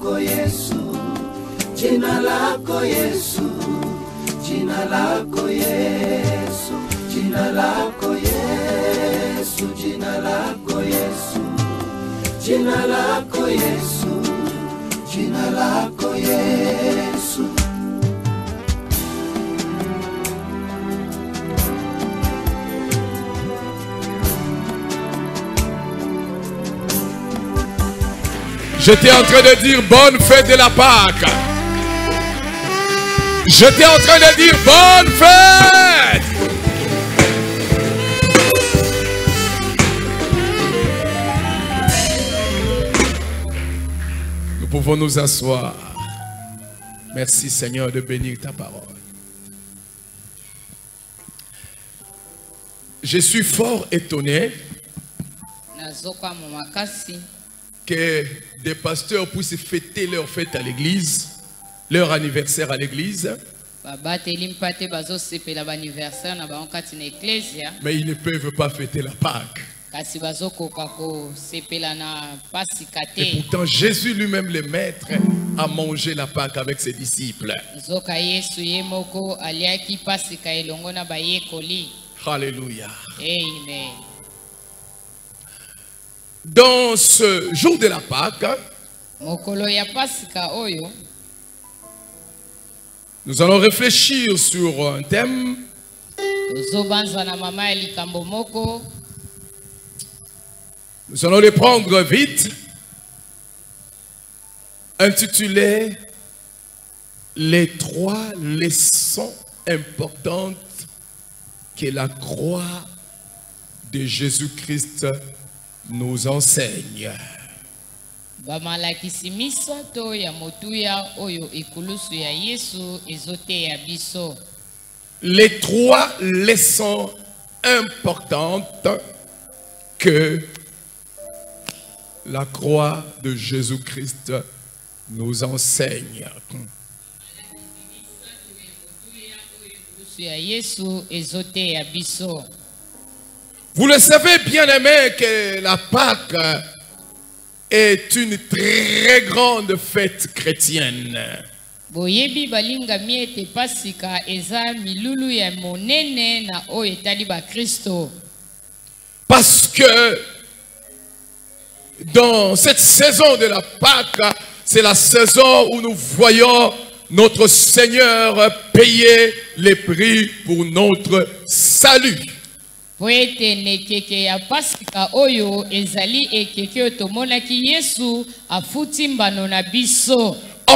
lako Yesu, jina lako Yesu, jina lako Yesu, jina lako Yesu, jina lako Yesu, jina lako Yesu, jina lako Yesu. J'étais en train de dire bonne fête de la Pâque. J'étais en train de dire bonne fête. Nous pouvons nous asseoir. Merci Seigneur de bénir ta parole. Je suis fort étonné que des pasteurs puissent fêter leur fête à l'église, leur anniversaire à l'église. Mais ils ne peuvent pas fêter la Pâque. Et pourtant Jésus lui-même, le maître, a mangé la Pâque avec ses disciples. Alléluia. Amen. Dans ce jour de la Pâque, nous allons réfléchir sur un thème nous allons les prendre vite, intitulé les 3 leçons importantes que la croix de Jésus-Christ nous enseigne. Les 3 leçons importantes que la croix de Jésus-Christ nous enseigne. Vous le savez, bien-aimés, que la Pâque est une très grande fête chrétienne. Parce que dans cette saison de la Pâque, c'est la saison où nous voyons notre Seigneur payer les prix pour notre salut. En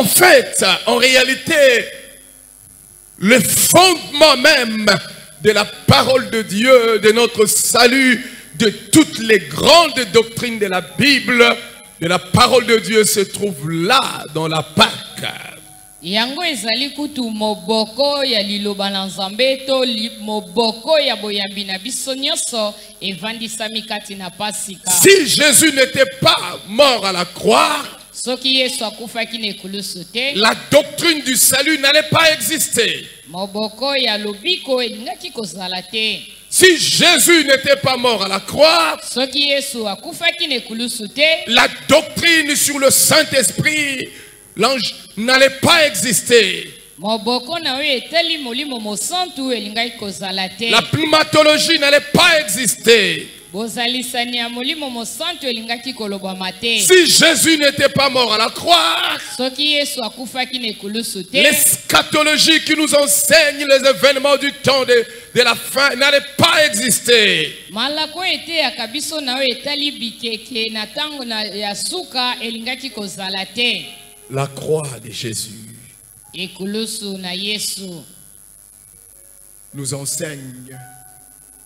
fait, en réalité, le fondement même de la parole de Dieu, de notre salut, de toutes les grandes doctrines de la Bible, de la parole de Dieu se trouve là, dans la Pâque. Yango ezali kutu moboko ya liloba na Nzambe to moboko ya boyambi na biso nyonso evandisami kati na Pasika. Si Jésus n'était pas mort à la croix, soki Yesu akufaki na ekulusu te, la doctrine du salut n'allait pas exister. Moboko ya lobiko elingaki kozala te. Si Jésus n'était pas mort à la croix, soki Yesu akufaki na ekulusu te, la doctrine sur le Saint-Esprit, l'ange, n'allait pas exister. La pneumatologie n'allait pas exister. Si Jésus n'était pas mort à la croix, l'eschatologie qui nous enseigne les événements du temps de la fin n'allait pas exister. La croix de Jésus nous enseigne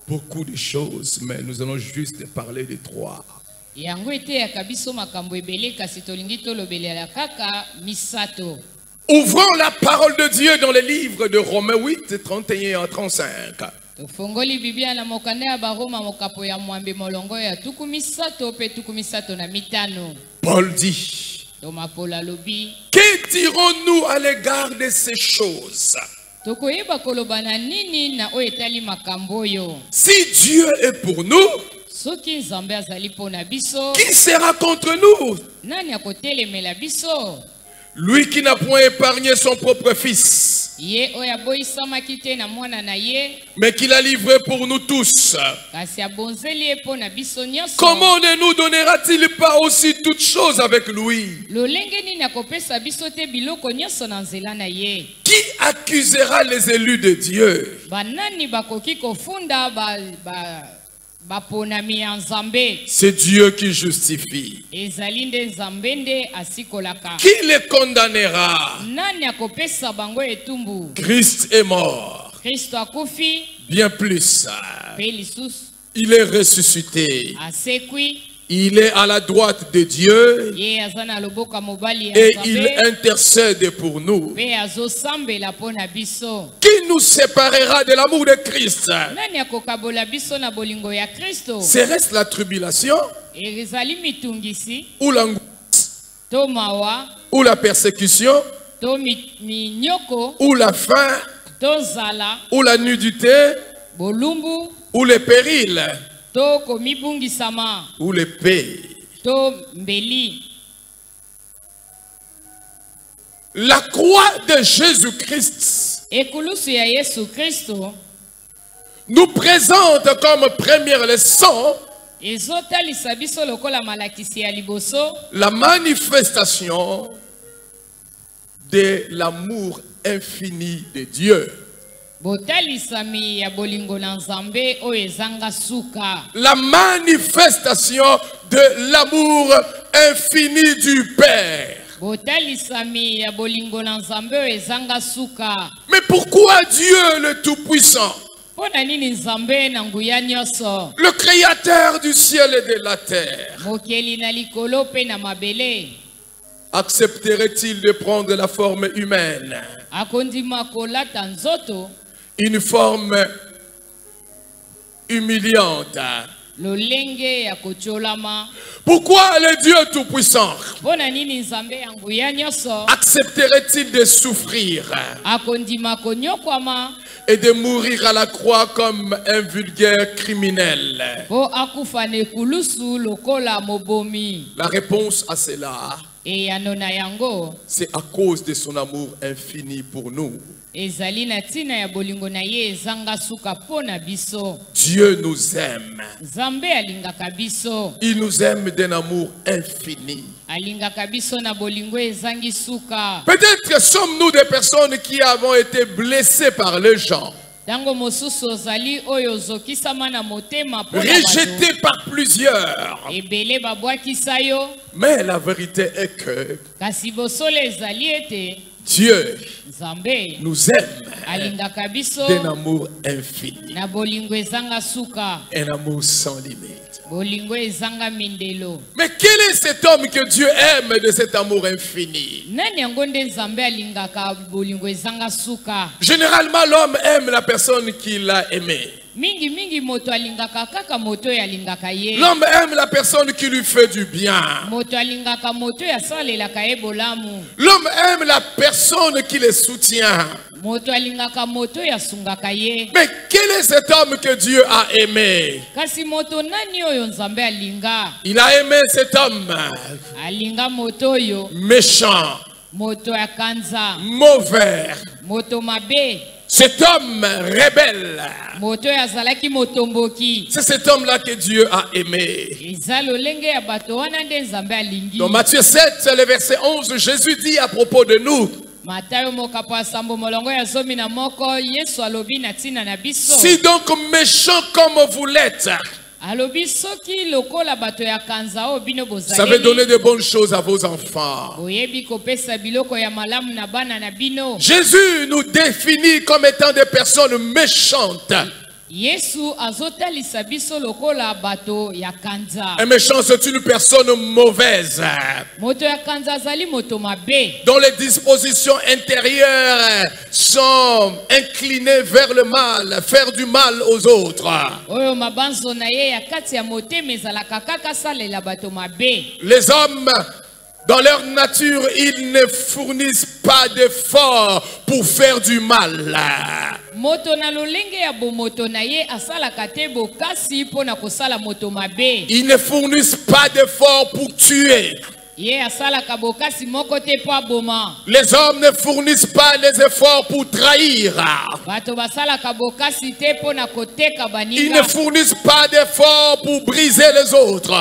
beaucoup de choses, mais nous allons juste parler de 3. Ouvrons la parole de Dieu dans le livre de Romains 8, 31 à 35. Paul dit: que dirons-nous à l'égard de ces choses? Si Dieu est pour nous, qui sera contre nous? Lui qui n'a point épargné son propre fils, Ye oyo aboyisamaki te na mwana na ye, mais qu'il a livré pour nous tous. kasi abonzeli ye mpo na biso nyonso. Comment ne nous donnera-t-il pas aussi toutes choses avec lui? Lolenge nini akopesa biso te biloko nyonso na nzela na ye? Qui accusera les élus de Dieu? Banani bakoki kofunda baponami ya Nzambe? C'est Dieu qui justifie. Ezali nde Nzambe nde asikolaka. Qui les condamnera? Nani akopesa bango etumbu? Christ est mort. Kristo akufi, Bien plus, pe lisusu il est ressuscité. asekwi, Il est à la droite de Dieu ye aza na loboko ya mobali ya et il Nzambe, intercède pour nous. pe azosambela mpo na biso. Qui nous séparera de l'amour de Christ? Nani akokabola biso na bolingo ya Kristo? Serait-ce la tribulation Ezali mitungisi, ou l'angoisse to mawa, ou la persécution to minyoko, ou la faim to zala, ou la nudité bolumbu, ou les périls to komibungisama, ou l'épée? to mbeli. La croix de Jésus-Christ Ekulusu ya Yesu Kristo nous présente comme première leçon ezotalisa biso lokola malakisi ya liboso la manifestation de l'amour infini de Dieu. botalisami ya bolingo na Nzambe oyo ezanga suka. La manifestation de l'amour infini du Père. Botalisami ya bolingo na Nzambe oyo ezanga suka. Mais pourquoi Dieu le Tout-Puissant, Pona nini Nzambe na nguya nyonso, le Créateur du ciel et de la terre, mokeli na likolo pe na mabele, accepterait-il de prendre la forme humaine, akondima kolata nzoto, une forme humiliante? lolenge ya kocholama? Pourquoi le Dieu Tout-Puissant Pona nini Nzambe ya nguya nyonso accepterait-il de souffrir akondima konyokwama et de mourir à la croix comme un vulgaire criminel? po akufa na ekulusu lokola mobomi? La réponse à cela, Eyano na yango c'est à cause de son amour infini pour nous. ezali na tina ya bolingo na ye ezanga suka po na biso. Dieu nous aime. Nzambe alingaka biso, Il nous aime d'un amour infini. alingaka biso na bolingo ezangi suka. Peut-être sommes-nous des personnes qui avons été blessées par les gens, Tango mosusu ozali oyo ozokisama na motema po na bato, rejetées par plusieurs. ebele babwakisa yo, Mais la vérité est que kasi bosolo ezali ete Dieu Nzambe nous aime alingaka biso d'un amour infini, na bolingo ezanga suka, un amour sans limite. bolingo ezanga mindelo. Mais quel est cet homme que Dieu aime de cet amour infini? Nani yango nde Nzambe alingaka bolingo ezanga suka? Généralement, l'homme aime la personne qu'il a aimée. Mingi mingi moto alingaka kaka moto oyo alingaka ye. L'homme aime la personne qui lui fait du bien. Moto alingaka moto oyo asalelaka ye bolamu. L'homme aime la personne qui le soutient. Moto alingaka moto oyo asungaka ye. Mais quel est cet homme que Dieu a aimé? Kasi moto nani oyo Nzambe alinga? Il a aimé cet homme Alinga moto oyo, méchant, moto ya kanza, mauvais. moto mabe, Cet homme rebelle. moto oyo azalaki motomboki. C'est cet homme-là que Dieu a aimé. Eza lolenge ya bato wana nde Nzambe alingi. Dans Matthieu 7, le verset 11, Jésus dit à propos de nous: Matayo mokapo ya sambo molongo ya zomi na moko, Yesu alobi na tina na biso. si donc méchant comme vous l'êtes, Alobi soki lokola bato ya kanza o bino vous savez bozaleli, donner de bonnes choses à vos enfants. boyebi kopesa biloko ya malamu na bana na bino. Jésus nous définit comme étant des personnes méchantes. Yesu azotalisa biso lokola bato ya kanza. Un méchant, c'est une personne mauvaise, Moto ya kanza azali moto mabe, dont les dispositions intérieures sont inclinées vers le mal, faire du mal aux autres. oyo mabanzo na ye ya kati ya motema ezalaka kaka salela bato mabe. Les hommes, dans leur nature, ils ne fournissent pas d'efforts pour faire du mal. Moto na lolenge ya bomoto na ye asalaka te bokasi mpo na kosala moto mabe. Ils ne fournissent pas d'efforts pour tuer. Ye asalaka bokasi moko te po aboma. Les hommes ne fournissent pas les efforts pour trahir. Bato basalaka bokasi te po na koteka Ils ne baninga. fournissent pas d'efforts pour briser les autres.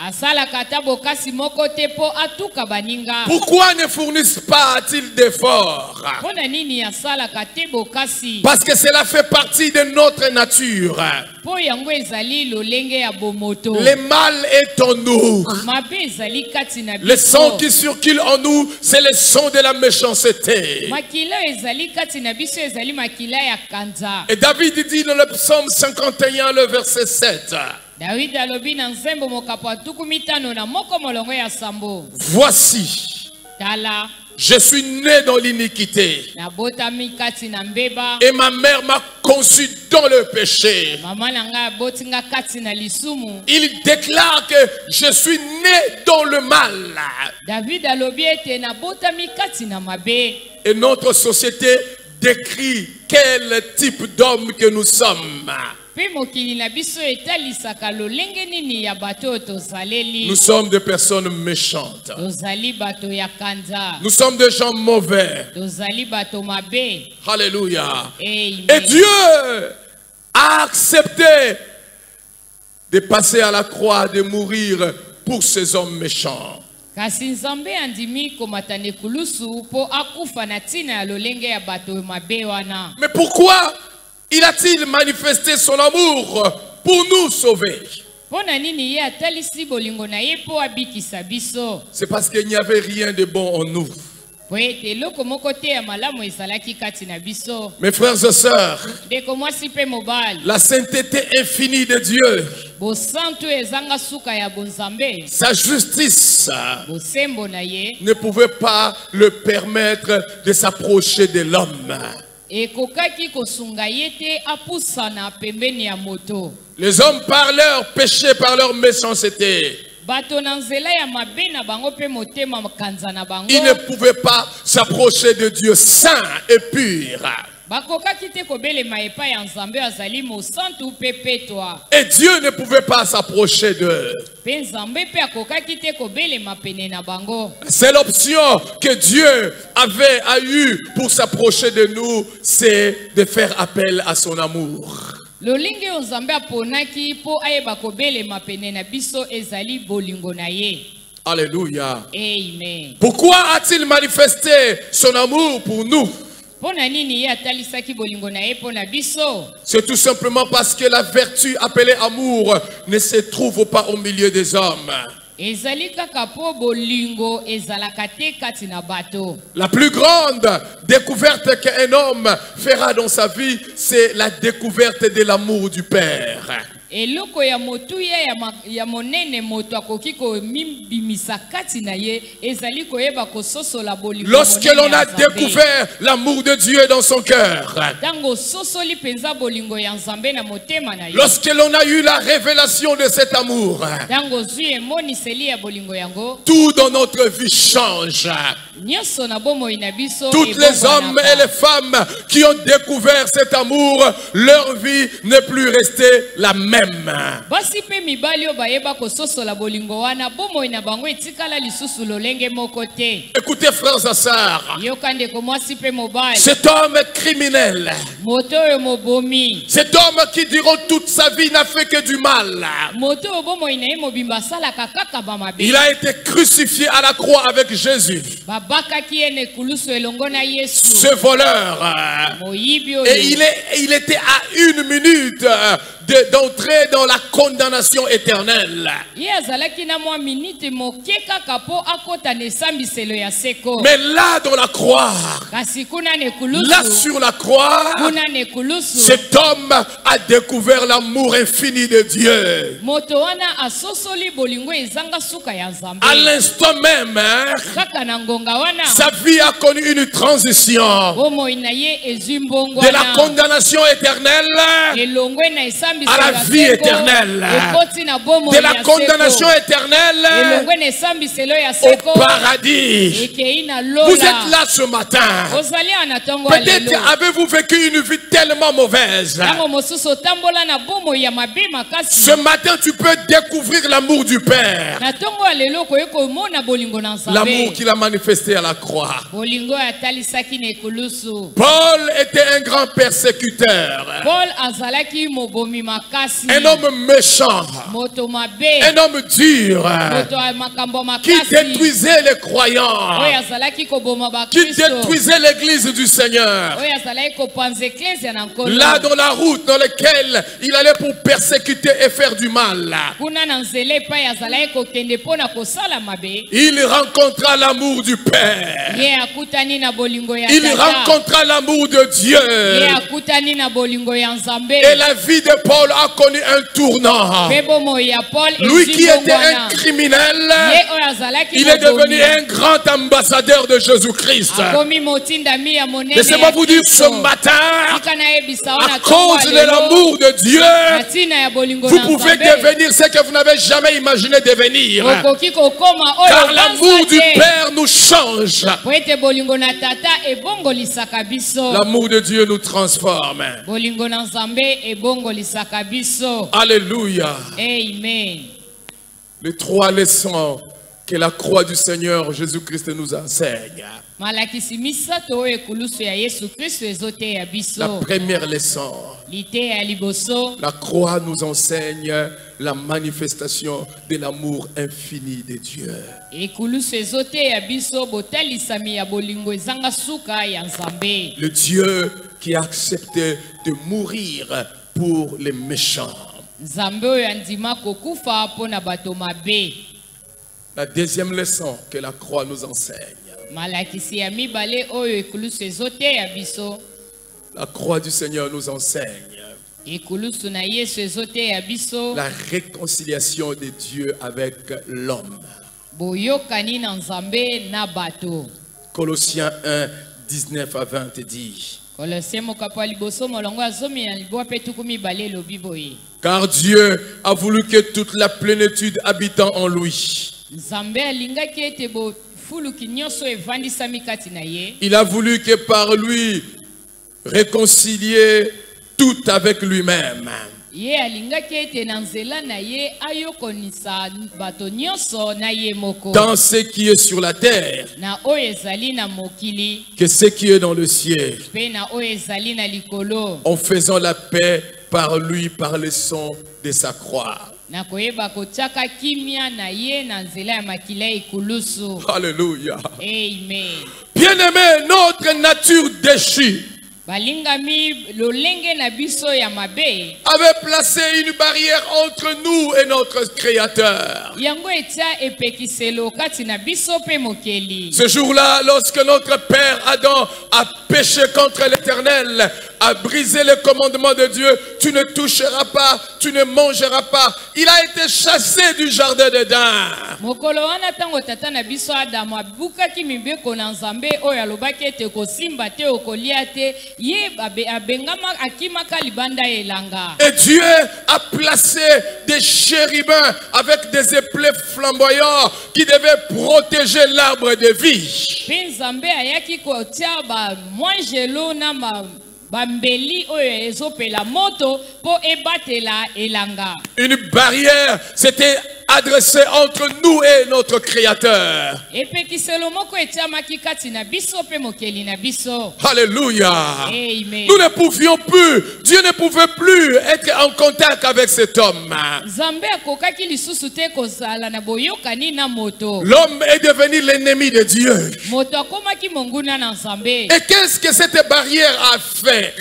Asalaka ta bokasi moko te po atuka baninga. Pourquoi ne fournissent pas-ils d'efforts? Pona nini asalaka te bokasi? Parce que cela fait partie de notre nature. Po yango ezali lolenge ya bomoto. Le mal est en nous. Mabe ezali kati na Le sang biso. qui circule en nous, c'est le sang de la méchanceté. Makila ezali kati na biso ezali makila ya kanza. Et David dit dans le psaume 51, le verset 7, David alobi na nzembo mokapo atuku mitano na moko molongo ya sambo. voici, Tala je suis né dans l'iniquité na botami kati na mbeba. et ma mère m'a conçu dans le péché. Mama nanga botinga kati na lisumu. Il déclare que je suis né dans le mal. David alobi ete na botami kati na mabe. Et notre société décrit quel type d'homme que nous sommes. Pe mokili na biso etalisaka lolenge nini ya bato oyo tozaleli. Nous sommes des personnes méchantes. Tozali bato ya kanza. Nous sommes des gens mauvais. Tozali bato mabe. Alléluia. Amen. Et Dieu a accepté de passer à la croix, de mourir pour ces hommes méchants. Kasi nzambe andimi komata na ekulusu po akufa na ntina ya lolenge ya bato mabe wana. Mais pourquoi il a-t-il manifesté son amour pour nous sauver? Pona nini ye atalisi bolingo na ye po abikisa biso? C'est parce qu'il n'y avait rien de bon en nous. Po ete eloko moko te ya malamu ezalaki kati na biso. Mes frères et sœurs, Ndeko mwasi pe mobali. la sainteté infinie de Dieu, Bosantu ezanga suka ya bonzambe. sa justice Bosembo na ye. ne pouvait pas le permettre de s'approcher de l'homme. Ekokaki kosunga ye te apusana pembeni ya moto. Les hommes par leur péché, par leur méchanceté, Bato na nzela ya mabe na bango pe motema kanza na bango. ils ne pouvaient pas s'approcher de Dieu saint et pur. Bakokaki te kobelema epai ya nzambe azali mosantu pe petwa. Et Dieu ne pouvait pas s'approcher d'eux. Pe nzambe pe akokaki te kobelema pene na bango. C'est l'option que Dieu avait eu pour s'approcher de nous, c'est de faire appel à son amour. Lolenge oyo nzambe aponaki po ayeba kobelema pene na biso ezali bolingo na ye. Alléluia. Amen. Pourquoi a-t-il manifesté son amour pour nous? Pona nini ye atalisaki bolingo na ye pona biso? C'est tout simplement parce que la vertu appelée amour ne se trouve pas au milieu des hommes. Ezali kaka po bolingo ezalaka te kati na bato. La plus grande découverte qu'un homme fera dans sa vie, c'est la découverte de l'amour du Père. Eloko ya motuya ya monene moto akoki komibimisa kati na ye ezali koyeba kososola bolingo. Lorsque l'on a découvert l'amour de Dieu dans son cœur, Tango sosoli penza bolingo ya nzambe na motema na ye. lorsque l'on a eu la révélation de cet amour, Tango zui emoniseli ya bolingo yango. tout dans notre vie change. Nyonso na bomoi na biso. Toutes les hommes et les femmes qui ont découvert cet amour, leur vie n'est plus restée la même. Basi pe mibali o bayeba kososola bolingo wana bomoi na bango etikala lisusu lolenge moko te. Écoutez, frères et sœurs, Yokande ko mwasi pe mobali. cet homme criminel, Moto oyo mobomi. cet homme qui durant toute sa vie n'a fait que du mal, Moto oyo bomoi na ye mobimba salaka kaka ba mabe. il a été crucifié à la croix avec Jésus, Babakaki ye ne kulusu elongo na Yesu. ce voleur. Moyibi oyo. Et il était à 1 minute d'entrer dans la condamnation éternelle. Ye azalaki na mwa minute moke kaka po akota na esambiselo ya seko. Mais là dans la croix, Kasi kuna ne kulusu. là sur la croix, Kuna ne kulusu. cet homme a découvert l'amour infini de Dieu. Moto wana asosoli bolingo ezanga suka ya nzambe. À l'instant même, Kaka na ngonga wana. sa vie a connu une transition Bomoi na ye ezwi mbongo de la wana. condamnation éternelle Elongwe na esambiselo à la vie éternelle, de la condamnation éternelle au paradis. Vous êtes là ce matin. Peut-être avez-vous vécu une vie tellement mauvaise. Ce matin, tu peux découvrir l'amour du Père. L'amour qu'il a manifesté à la croix. Paul était un grand persécuteur. Un homme méchant. Un homme dur. Qui détruisait les croyants. Qui détruisait l'église du Seigneur. Là dans la route dans laquelle il allait pour persécuter et faire du mal. Il rencontra l'amour du Père. Il rencontra l'amour de Dieu. Et la vie de Paul a connu un tournant. Lui qui était un criminel, il est devenu un grand ambassadeur de Jésus-Christ. Laissez-moi vous dire ce matin, à cause de l'amour de Dieu, vous pouvez devenir ce que vous n'avez jamais imaginé devenir. Car l'amour du Père nous change. L'amour de Dieu nous transforme. Alléluia. Amen. Les 3 leçons que la croix du Seigneur Jésus-Christ nous enseigne. La première leçon, la croix nous enseigne la manifestation de l'amour infini de Dieu. Le Dieu qui a accepté de mourir pour les méchants. La deuxième leçon que la croix nous enseigne. La croix du Seigneur nous enseigne la réconciliation de Dieu avec l'homme. Colossiens 1, 19 à 20 dit: car Dieu a voulu que toute la plénitude habitant en lui. Il a voulu que par lui réconcilier tout avec lui-même. Tant ce qui est sur la terre que ce qui est dans le ciel, en faisant la paix par lui, par le sang de sa croix. Alléluia. Amen. Bien-aimé, notre nature déchue avait placé une barrière entre nous et notre Créateur. Ce jour-là, lorsque notre Père Adam a péché contre l'Éternel, a brisé le commandement de Dieu, tu ne toucheras pas, tu ne mangeras pas. Il a été chassé du jardin d'Éden. Et Dieu a placé des chérubins avec des épées flamboyants qui devaient protéger l'arbre de vie. Une barrière s'était adressée entre nous et notre Créateur. Alléluia. Amen. Nous ne pouvions plus, Dieu ne pouvait plus être en contact avec cet homme. L'homme est devenu l'ennemi de Dieu. Et qu'est-ce que cette barrière a fait?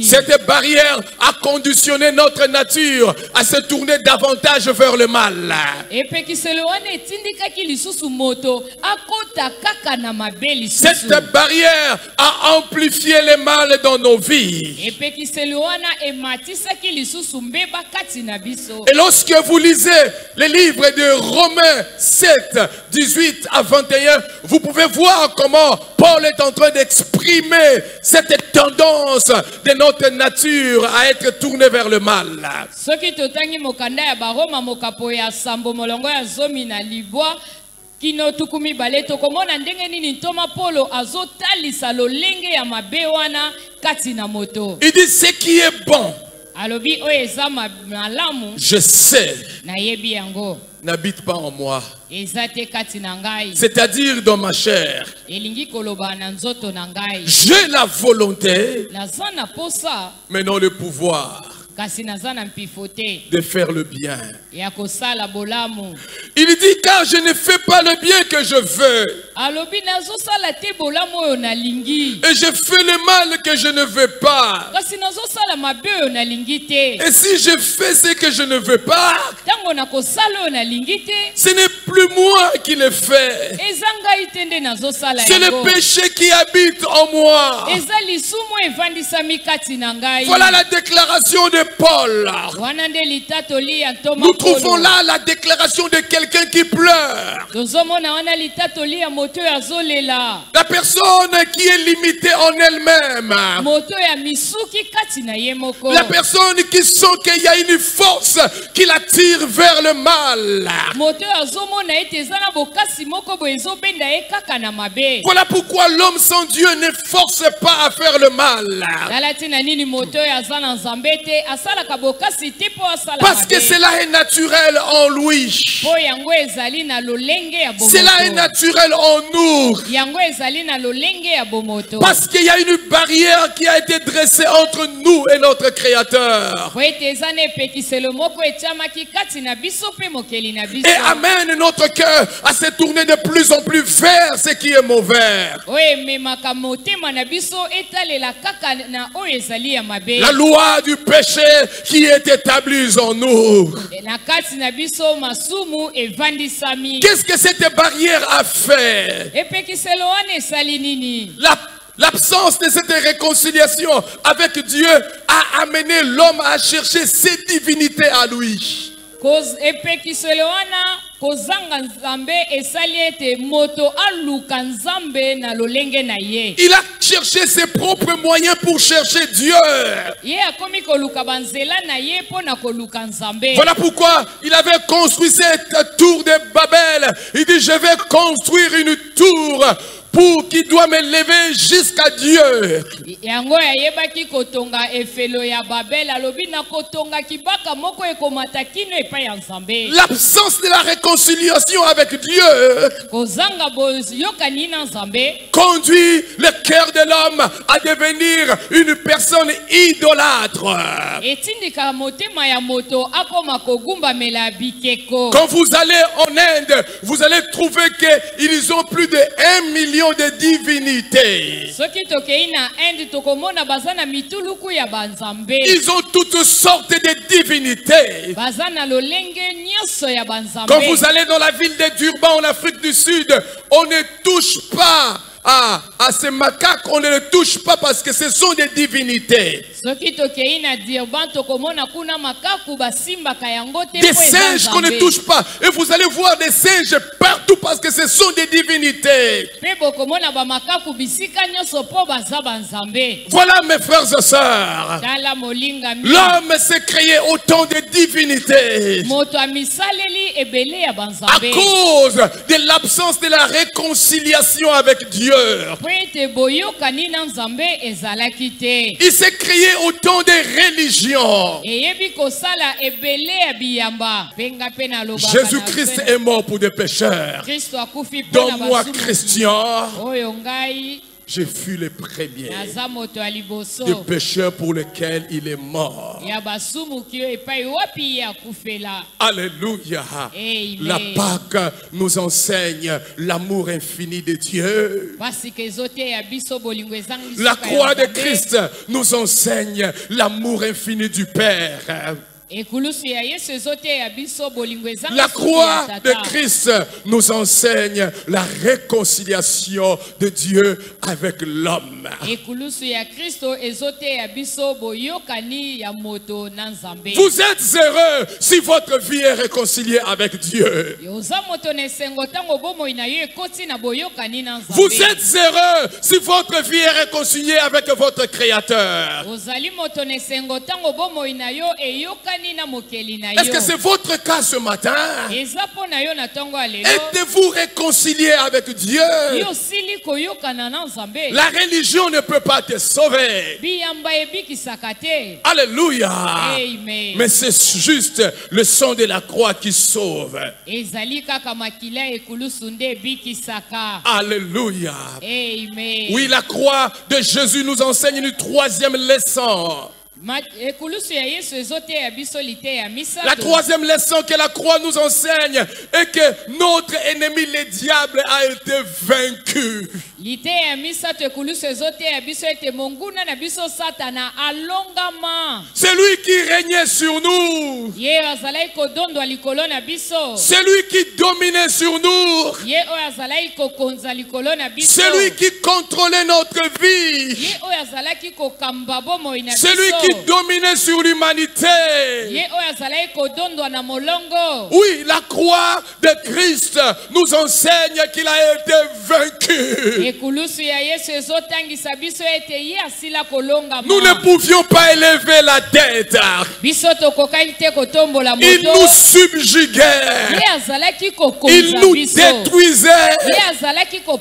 Cette barrière a conditionné notre nature à se tourner davantage davantage vers le mal. Cette barrière a amplifié les mal dans nos vies. Et lorsque vous lisez les livres de Romains 7, 18 à 21, vous pouvez voir comment Paul est en train d'exprimer cette tendance de notre nature à être tournée vers le mal. Kino tukumi baleto komona ndenge nini Thomas Polo azotalisa lolenge ya mabewana kati na moto. Il dit ce qui est bon. Alobi o eza malamu. Je sais. Na yebi yango. N'habite pas en moi. Ezate kati na ngai. C'est-à-dire dans ma chair. Elingi koloba na nzoto na ngai. J'ai la volonté. Nazana posa. Mais non le pouvoir. De faire le bien. Il dit car je ne fais pas le bien que je veux. Et je fais le mal que je ne veux pas. Et si je fais ce que je ne veux pas, ce n'est plus moi qui le fais. C'est le péché qui habite en moi. Voilà la déclaration de Paul. Nous trouvons là la déclaration de quelqu'un qui pleure. La personne qui est limitée en elle-même. La personne qui sent qu'il y a une force qui l'attire vers le mal. Voilà pourquoi l'homme sans Dieu ne force pas à faire le mal. Parce que cela est naturel en lui. Cela est naturel en nous. Parce qu'il y a une barrière qui a été dressée entre nous et notre Créateur. Et amène notre cœur à se tourner de plus en plus vers ce qui est mauvais. La loi du péché qui est établie en nous. Qu'est-ce que cette barrière a fait? L'absence de cette réconciliation avec Dieu a amené l'homme à chercher ses divinités à lui. Il a cherché ses propres moyens pour chercher Dieu. Voilà pourquoi il avait construit cette tour de Babel. Il dit je vais construire une tour pour qui doit me lever jusqu'à Dieu. L'absence de la réconciliation avec Dieu conduit le cœur de l'homme à devenir une personne idolâtre. Quand vous allez en Inde, vous allez trouver qu'ils ont plus de 1 million de divinités. Ils ont toutes sortes de divinités. Quand vous allez dans la ville de Durban en Afrique du Sud, on ne touche pas à ces macaques, on ne les touche pas parce que ce sont des divinités. Des singes qu'on ne touche pas. Et vous allez voir des singes partout parce que ce sont des divinités. Voilà mes frères et sœurs. L'homme s'est créé autant de divinités. À cause de l'absence de la réconciliation avec Dieu. Il s'est créé autant de religions. Jésus-Christ est mort pour des pécheurs. Donne-moi, Christian. Je fus le premier des pécheurs pour lesquels il est mort. Alléluia. La Pâque nous enseigne l'amour infini de Dieu. La croix de Christ nous enseigne l'amour infini du Père. La croix de Christ nous enseigne la réconciliation de Dieu avec l'homme. Vous êtes heureux si votre vie est réconciliée avec Dieu. Vous êtes heureux si votre vie est réconciliée avec votre Créateur. Est-ce que c'est votre cas ce matin? Êtes-vous réconcilié avec Dieu? La religion ne peut pas te sauver. Alléluia. Amen. Mais c'est juste le sang de la croix qui sauve. Alléluia. Amen. Oui, la croix de Jésus nous enseigne une troisième leçon. La troisième leçon que la croix nous enseigne est que notre ennemi, le diable, a été vaincu. C'est lui qui régnait sur nous. C'est lui qui dominait sur nous. C'est lui qui contrôlait notre vie. C'est lui qui dominait sur l'humanité. Oui, la croix de Christ nous enseigne qu'il a été vaincu. Nous ne pouvions pas élever la tête. Il nous subjuguait. Il nous détruisait.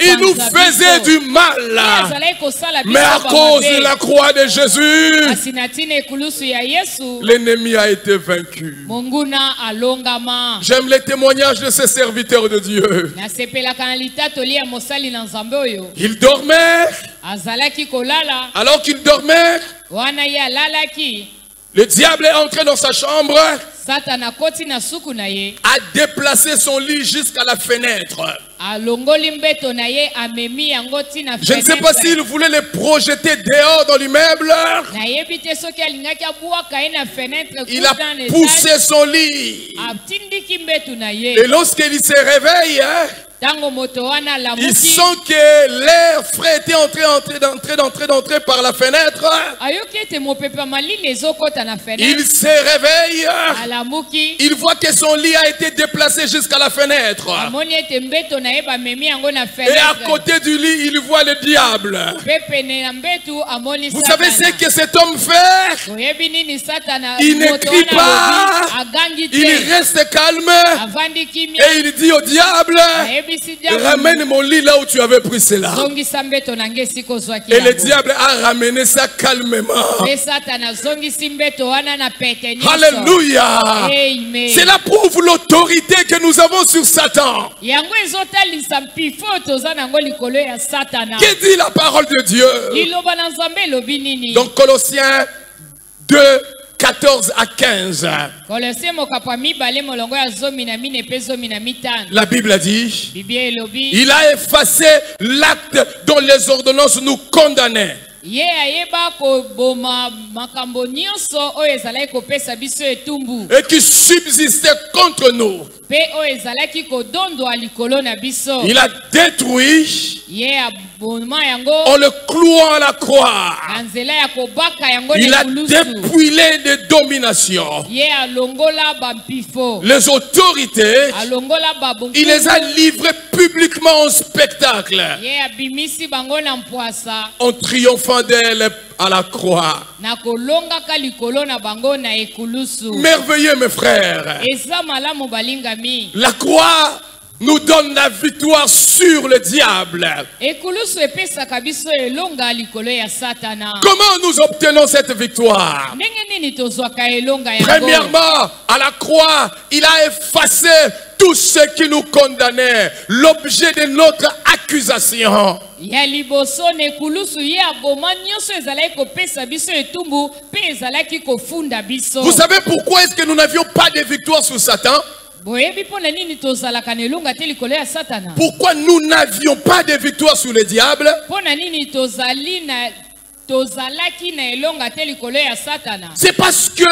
Il nous faisait du mal. Mais à cause de la croix de Jésus, l'ennemi a été vaincu. J'aime les témoignages de ces serviteurs de Dieu. Il dormait. Alors qu'il dormait, le diable est entré dans sa chambre, a déplacé son lit jusqu'à la fenêtre. Je ne sais pas s'il voulait les projeter dehors dans l'immeuble. Il a poussé son lit. Et lorsqu'il se réveille, il sent que l'air frais était d'entrer par la fenêtre. Il se réveille. Il voit que son lit a été déplacé jusqu'à la fenêtre. Et à côté du lit, il voit le diable. Vous savez ce que cet homme fait? Il ne crie pas. Il reste calme. Et il dit au diable, ramène mon lit là où tu avais pris cela. Et le diable a ramené ça calmement. Alléluia. Cela prouve l'autorité que nous avons sur Satan. Que dit la parole de Dieu? Donc Colossiens 2, 14 à 15. La Bible a dit, il a effacé l'acte dont les ordonnances nous condamnaient. Et qui subsistait contre nous. Il a détruit en le clouant à la croix. Il a dépouillé de domination. Les autorités, il les a livrées publiquement en spectacle, en triomphant d'elle à la croix. Merveilleux, mes frères. La croix nous donne la victoire sur le diable. Comment nous obtenons cette victoire? Premièrement, à la croix, il a effacé tout ce qui nous condamnait, l'objet de notre accusation. Vous savez pourquoi est-ce que nous n'avions pas de victoire sur Satan? Pourquoi nous n'avions pas de victoire sur le diable? C'est parce que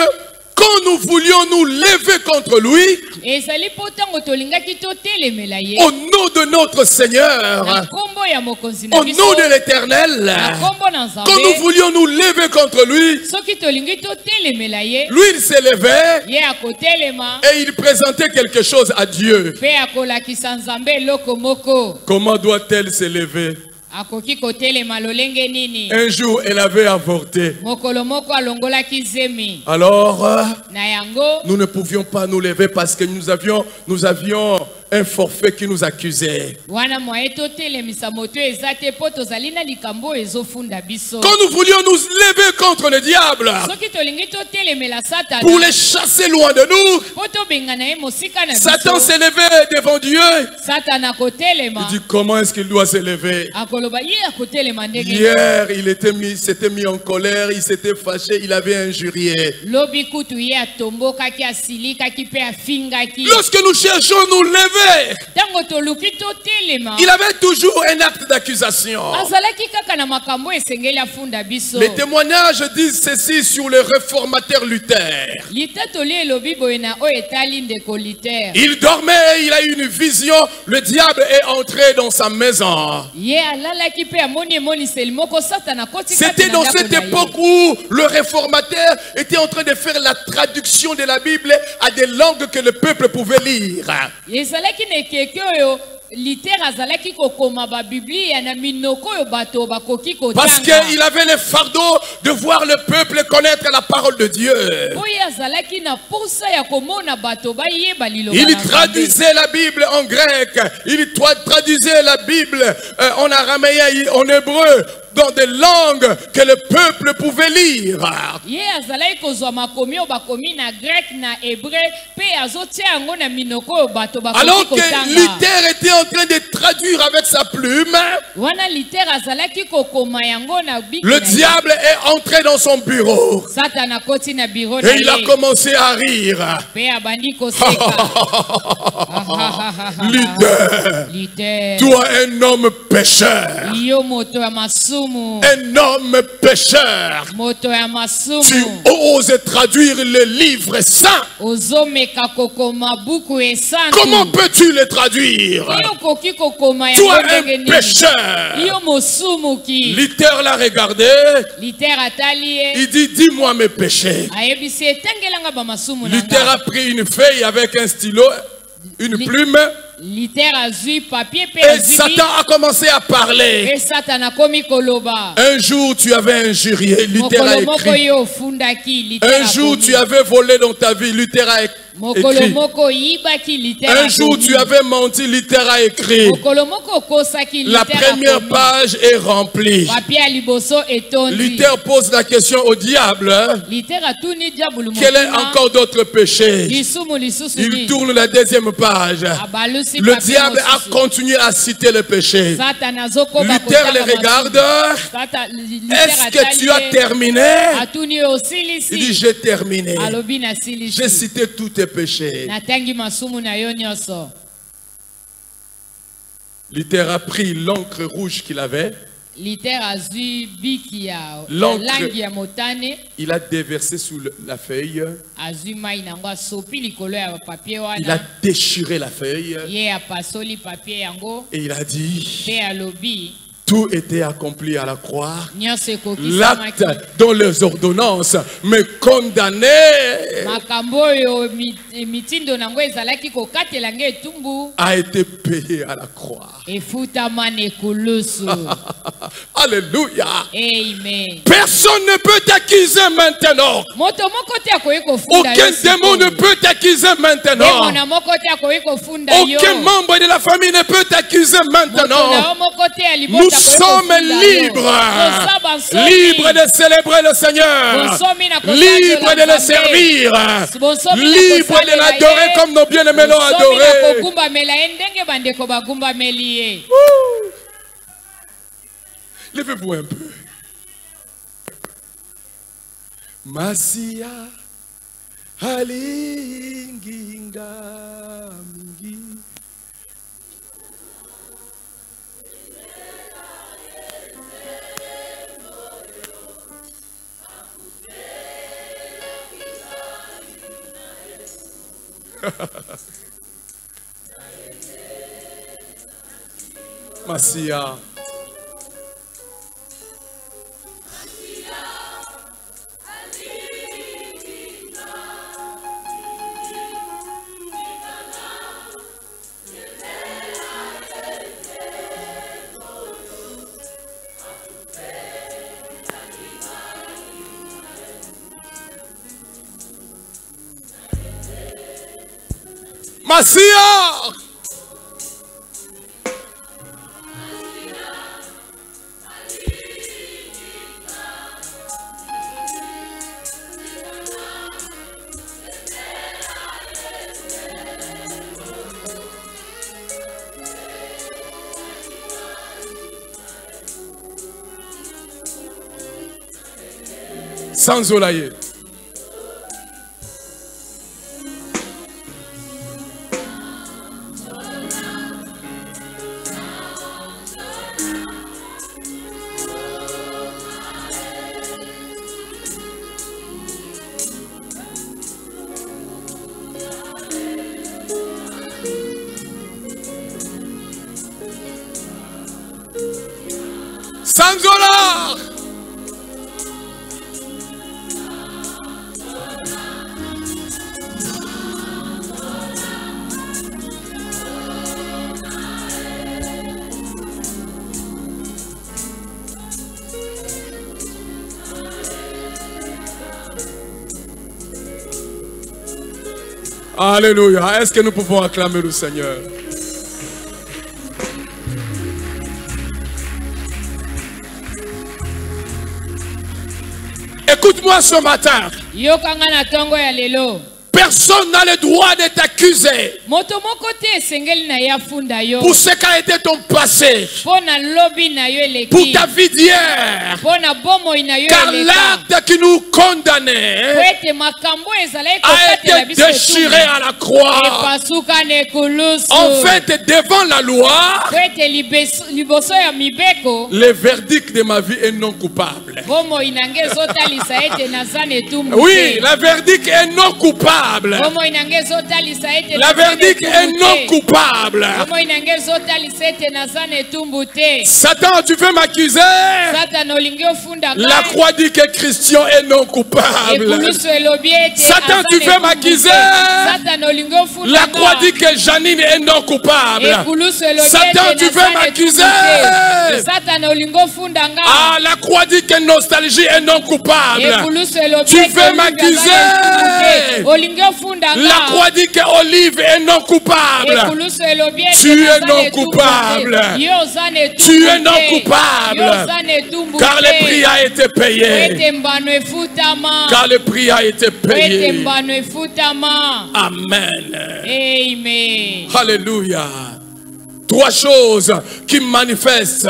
quand nous voulions nous lever contre lui, ezali potango tolingaki totelemela ye au nom de notre Seigneur, na kombo ya mokonzi na au biso nom de l'Éternel, na kombo na quand nous nzambe voulions nous lever contre lui, soki tolingi totelemela ye lui il s'élevait ye akotelema et il présentait quelque chose à Dieu. mpe akolakisa nzambe eloko moko Comment doit-elle s'élever? akoki kotelema lolenge nini Un jour, elle avait avorté. mokolo moko alongolaki zemi Alors, na yango nous ne pouvions pas nous lever parce que nous avions un forfait qui nous accusait. wana mwaye totelemisa moto eza te mpo tozali na likambo oyo ezofunda biso Quand nous voulions nous lever contre le diable soki tolingi totelemela satana pour les chasser loin de nous, mpo tobengana ye mosika na Satan biso s'est levé devant Dieu. satana Il akotelema dit comment est-ce qu'il doit s'élever? akoloba ye akotelema ndenge Hier, il s'était mis en colère, il s'était fâché, il avait injurié. lobi kutu ye atombokaki asilikaki mpe afingaki Lorsque nous cherchons à nous lever, ntango toluki totelema il avait toujours un acte d'accusation. azalaki kaka na makambo esengeli afunda biso Les témoignages disent ceci sur le réformateur Luther. litatoli elobi boye na oyo etali ndeko Luther Il dormait, il a eu une vision, le diable est entré dans sa maison. ye alalaki mpe amoni emoniseli moko satana akoti kati C'était na dans ndako cette na ye. époque où le réformateur était en train de faire la traduction de la Bible à des langues que le peuple pouvait lire. ezalaki na ekeke oyo Luther azalaki kokoma babiblia na minoko oyo bato bakoki Parce kotanga qu'il avait le fardeau de voir le peuple connaître la parole de Dieu. oyo azalaki na posa ya komona bato bayeba liloba Il na Nzambe. traduisait la Bible en grec, il traduisait la Bible en araméen, en hébreu, dans des langues que le peuple pouvait lire. ye azalaki kozwa makomi oyo bakomi na grec na hébreu mpe azotia yango na minoko oyo bato Alors bakoki que kotanga Luther était en train de traduire avec sa plume, wana Luther azalaki kokoma yango na biki le na ye. diable est entré dans son bureau satana akoti na biro na et il a ye commencé à rire. mpe abandi koseka Luther, Luther toi un homme pécheur, yo moto ya masumu un homme pécheur, moto ya tu masumu oses traduire le livre saint. ozomeka kokoma buku esantu Comment peux-tu le traduire? yo okoki kokoma Toi yango ndenge un nini pécheur. yo mosumuki Luther l'a regardé, Luther atali ye il dit dis-moi mes péchés. ayebisi etangelanga bamasumu na Luther nga a pris une feuille avec un stylo, une plume, Luther azwi papier mpe et azwi Satan a commencé à parler. e satana akomi koloba Un jour tu avais injurié, Luther a mokolo moko écrit. ye ofundaki Luther Un jour akomi. tu avais volé dans ta vie, Luther a mokolo écrit. moko oyibaki Luther Un jour akomi. tu avais menti, Luther a écrit. mokolo moko okosaki La Luther première akomi. page est remplie. papier ya liboso etondi Luther pose la question au diable, hein, Luther atuni diabulu quel est motuna, encore d'autres péchés? lisumu lisusu Il nini? tourne la deuxième page. abalusi Le papier diable a mosusu. continué à citer le péché. satana azokoba Luther kotanga le regarde. masumu. Luther Est-ce que tu as atali ye, terminé? atuni Il dit osilisi j'ai terminé. alobi J'ai nasilisi cité tous tes péchés. natangi masumu na yo nyonso Luther a pris l'encre rouge qu'il avait. Luther azwi biki ya L'encre. langi ya motane Il a déversé sous la feuille. azwi mai nango asopi likolo ya papier Il a wana déchiré la feuille. ye apasoli papier yango Et il a dit, mpe alobi tout était accompli à la croix. nyonso ekokisamaki L'acte dont les ordonnances me condamnaient makambo oyo mitindo nango ezalaki kokatela nge etumbu a été payé à la croix. efutama na ekulusu Alléluia. amen Personne ne peut t'accuser maintenant. moto moko te akoki kofunda Aucun yo démon ne sikoyo. peut t'accuser maintenant. demona moko te akoki kofunda yo Aucun membre de la famille ne peut t'accuser moto na yo maintenant. moko te ya Nous libota akoki sommes kofunda yo. libres. Toza bansomi. Libres de célébrer le Seigneur. Bonsomi na kosanzola Libres de le Nzambe. servir. Bonsomi na Libres de kosalela l'adorer ye. comme nos bien-aimés l'ont Bonsomi na adoré. kogumbamela ye ndenge bandeko bagumbameli ye Levez-vous un peu. Masia alinginga mingi. Masia. Masia. Sans olaye. Sangola. Alléluia. Est-ce que nous pouvons acclamer le Seigneur? Écoute-moi ce matin. Personne n'a le droit de t'accuser pour ce qu'a été ton passé, pour ta vie d'hier. Car l'acte qui nous condamnait a été déchiré à la croix. En fait, devant la loi, le verdict de ma vie est non coupable. Oui, le verdict est non coupable. La verdict est non coupable. Satan, tu veux m'accuser? La croix dit que Christian est non coupable. Satan, tu veux m'accuser? La croix dit que Janine est non coupable. Satan, tu veux m'accuser? Ah, la croix dit que Nostalgie est non coupable. Tu veux m'accuser? La croix dit que Olive est non coupable. Tu es non coupable. Tu es non coupable. Car le prix a été payé. Car le prix a été payé. Amen. Amen. Alléluia. Trois choses qui manifestent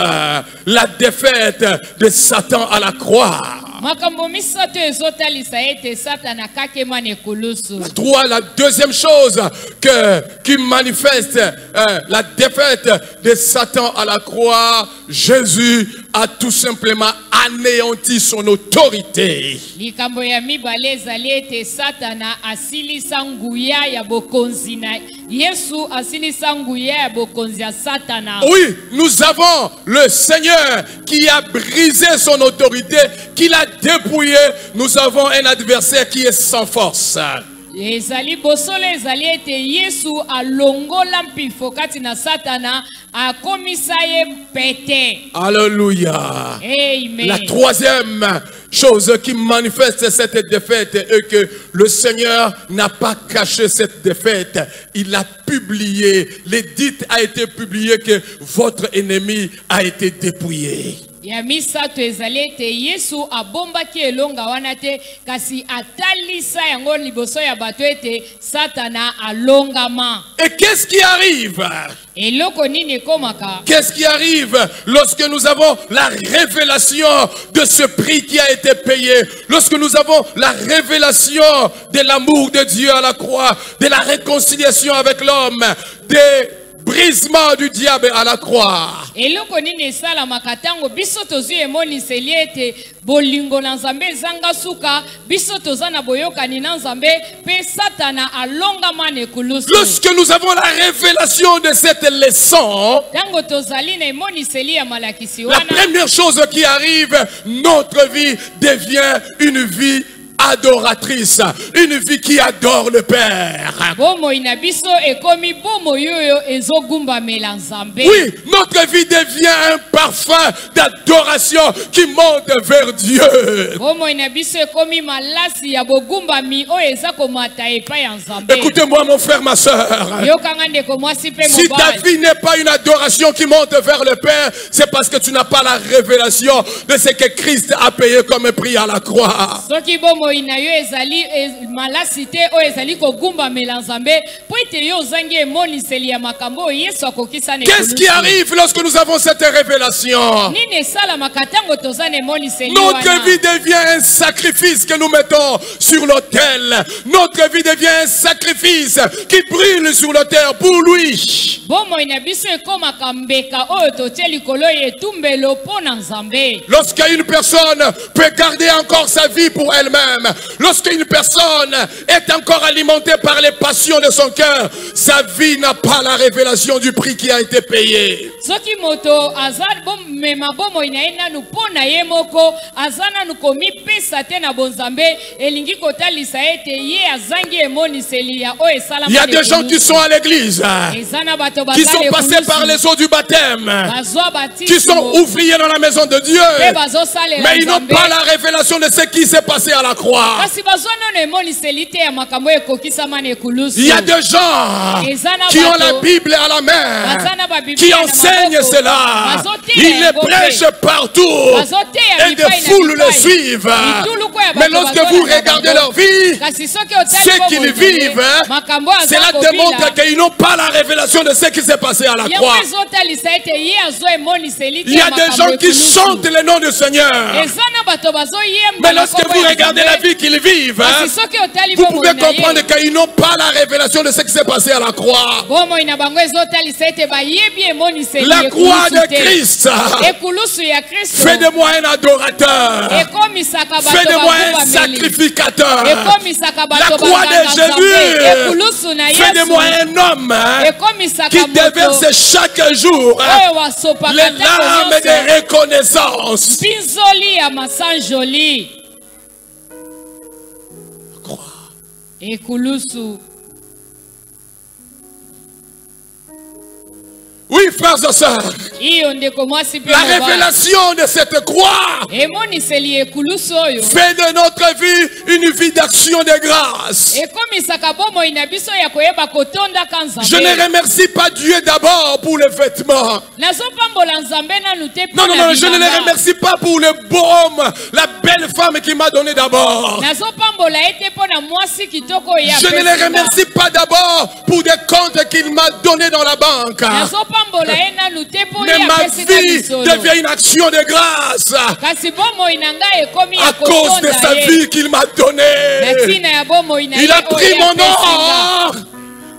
la défaite de Satan à la croix. La deuxième chose qui manifeste la défaite de Satan à la croix, Jésus a tout simplement anéanti son autorité. Oui, nous avons le Seigneur qui a brisé son autorité, qui l'a dépouillé. Nous avons un adversaire qui est sans force. Alléluia. Amen. La troisième chose qui manifeste cette défaite est que le Seigneur n'a pas caché cette défaite. Il l'a publié. L'édit a été publié que votre ennemi a été dépouillé. Ya misato ezalete Yesu abombaki elonga wana te kasi atalisa yango liboso ya bato ete Satana alongama. Et qu'est-ce qui arrive? Eloko nini komaka? Qu'est-ce qui arrive lorsque nous avons la révélation de ce prix qui a été payé? Lorsque nous avons la révélation de l'amour de Dieu à la croix, de la réconciliation avec l'homme, brisement du diable à la croix. eloko nini esalamaka ntango biso tozwi emoniseli ete bolingo na nzambe ezanga suka biso toza na boyokani na nzambe mpe satana alongama na ekulusu. Lorsque nous avons la révélation de cette leçon, ntango tozali na emoniseli ya malakisi la wana, première chose qui arrive, notre vie devient une vie adoratrice, une vie qui adore le Père. bomoi na biso ekomi bomoi oyo ezogumbamela nzambe. Oui, notre vie devient un parfum d'adoration qui monte vers Dieu. bomoi na biso ekomi malasi ya bogumbami oyo eza komata epai ya nzambe. Écoutez-moi mon frère, ma soeur. yokanga ndeko mwasi mpe Si ta mobali. vie n'est pas une adoration qui monte vers le Père, c'est parce que tu n'as pas la révélation de ce que Christ a payé comme prix à la croix. soki bomoi na yo ezali malasi te oyo ezali kogumbamela nzambe po ete yo ozangi emoniseli ya makambo oyo yesu akokisa na Qu'est-ce qui arrive lorsque nous avons cette révélation? nini esalamaka ntango toza na emoniseli Notre wana? vie devient un sacrifice que nous mettons sur l'autel. Notre vie devient un sacrifice qui brûle sur l'autel pour lui. bomoi na biso ekomaka mbeka oyo totie likolo ya etumbelo mpo na nzambe. Lorsqu'une personne peut garder encore sa vie pour elle-même, lorsqu'une personne est encore alimentée par les passions de son cœur, sa vie n'a pas la révélation du prix qui a été payé. soki moto aza mema bomoi na ye nanu mpo na ye moko aza nanu komipesa te na bonzambe elingi kotalisa ete ye azangi emoniseli ya oyo esalama. Il y a des gens qui sont à l'église, eza na bato qui sont passés par les eaux du baptême, bazwa qui sont batismo ouvriers dans la maison de Dieu, mpe bazosalela mais ils n'ont nzambe pas la révélation de ce qui s'est passé à la croix. kasi bazwa nono emoniseli te ya makambo oyo ekokisama na ekulusu. Il y a des gens Ezana qui ont bato, la Bible à la main, bazana babiblia qui na enseignent maboko, cela. bazoteya Ils le yango mpe. prêchent partout Bazoteya et bipai des na foules le bipai. suivent. Bituluku ya Mais bato lorsque bazolanda vous regardez bango. leur vie, kasi soki otali ce bomoi qu'ils na ye, vivent, makambo aza cela kobila, démontre qu'ils n'ont pas la révélation de ce qui s'est passé à la yango croix. ezotalisa ete ye azwa emoniseli te Il y ya a des makambo gens qui ekulusu. chantent le nom du Seigneur. eza na bato bazoyemba Mais na lorsque kombo vous ya regardez Nzambe, la vie qu'ils vivent, kasi soki otali vous bomoi pouvez na ye, comprendre qu'ils n'ont pas la révélation de ce qui s'est passé à la croix. bomoi na bango ezotalisa ete bayebi emoniseli La croix ekulusu de te. Christ ekulusu ya kristo fait de moi un adorateur, ekomisaka fait bato de moi un bagubameli, sacrificateur. ekomisaka La bato croix de banganga nzambe, Jésus ekulusu na fait de yesu moi un homme ekomisaka qui moto déverse chaque jour oyo wasopaka les ntango larmes nyonso de reconnaissance. mpinzoli ya masanjoli. Croix. ekulusu Oui, frères et sœurs, iyo ndeko mwasi mpe la mobali. révélation de cette croix emoniseli ekulusu oyo fait de notre vie une vie d'action de grâce. ekomisaka bomoi na biso ya koyeba kotondaka Je ne nzambe. remercie pas Dieu d'abord pour les vêtements. nazopambola nzambe nanu te mpo Non, non, na non, je ne le bilamba. remercie pas pour le beau homme, la belle femme qui m'a donné d'abord. nazopambola ete mpo na mwasi kitoko oyo Je ne le remercie pas d'abord pour des comptes qu'il m'a donné dans la banque. nazopambola ye nanu te mpo Mais ye ma apesinga vie lisolo. devient une action de grâce kasi bomoi na ngai ekomi à ya cause de sa kotonda ye vie qu'il m'a na donnée. ntina ya bomoi na ye Il a oyo pris mon apesinga. nom.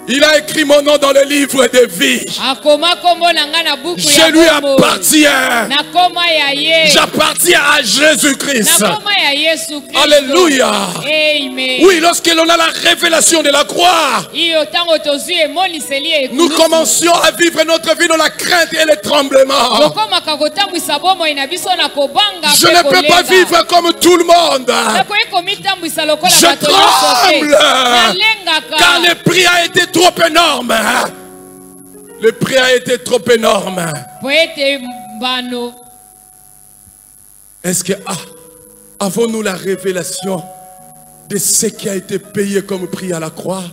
Il a écrit mon nom dans le livre de vie. akoma kombo na ngai na buku Je ya lui bomoi. appartiens. na koma ya ye J'appartiens à Jésus-Christ. na koma ya yesu kristo. Alléluia. Amen. Oui, lorsque l'on a la révélation de la croix, iyo ntango tozwi emoniseli ya nous ekulusu commencions à vivre notre vie dans la crainte et le tremblement. tokomaka kotambwisa bomoi na biso na kobanga Je mpe ne peux pas kolenga. vivre comme tout le monde. nakoki komitambwisa lokola Je bato nyonso te. tremble. nalengaka Car le prix a été trop énorme. Le prix a été trop énorme. po ete mbano. Est-ce que avons-nous la révélation de ce qui a été payé comme prix à la croix?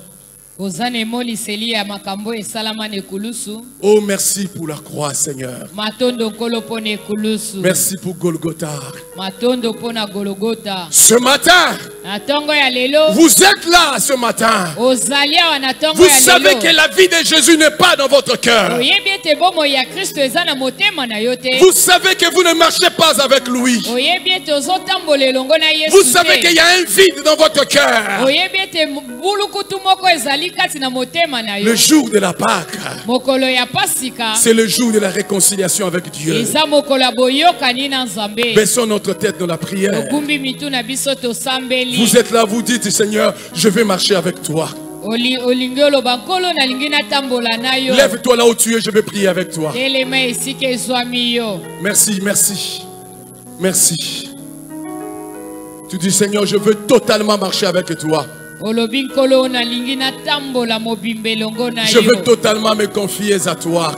oza na emoniseli ya makambo esalama na ekulusu. Oh, merci pour la croix, Seigneur. matondo nkolo mpo na ekulusu. Merci pour Golgotha. matondo mpo na gologota. Ce matin, Vous êtes là ce matin. Vous savez que la vie de Jésus n'est pas dans votre cœur. Vous savez que vous ne marchez pas avec lui. Vous savez qu'il y a un vide dans votre cœur. Le jour de la Pâque, c'est le jour de la réconciliation avec Dieu. Baissons notre tête dans la prière. Vous êtes là, vous dites, Seigneur, je vais marcher avec toi. Lève-toi là où tu es, je vais prier avec toi. Merci, merci. Merci. Tu dis, Seigneur, je veux totalement marcher avec toi. Je veux totalement me confier à toi.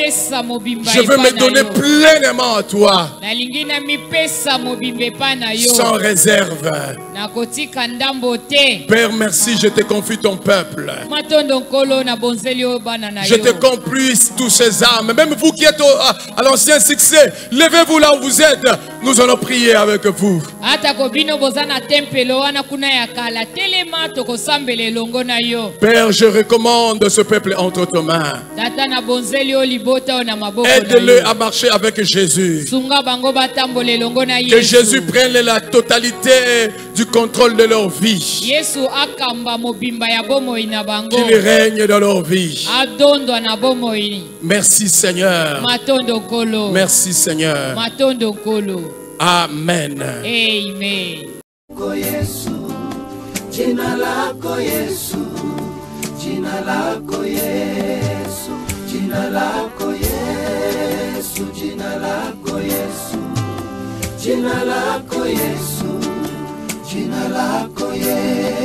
Je veux me donner pleinement à toi. Sans réserve. Père, merci, je te confie ton peuple. Je te confie tous ces âmes. Même vous qui êtes à l'ancien succès, levez-vous là où vous êtes. Nous allons prier avec vous. Père, je recommande ce peuple entre tes mains. Aide-le à marcher avec Jésus. Que Jésus prenne la totalité du contrôle de leur vie. Qu'il règne dans leur vie. Merci Seigneur. Merci Seigneur. Amen. Amen. Jina lako Yesu, jina lako Yesu, jina lako Yesu, jina lako Yesu, jina lako Yesu, jina lako Yesu.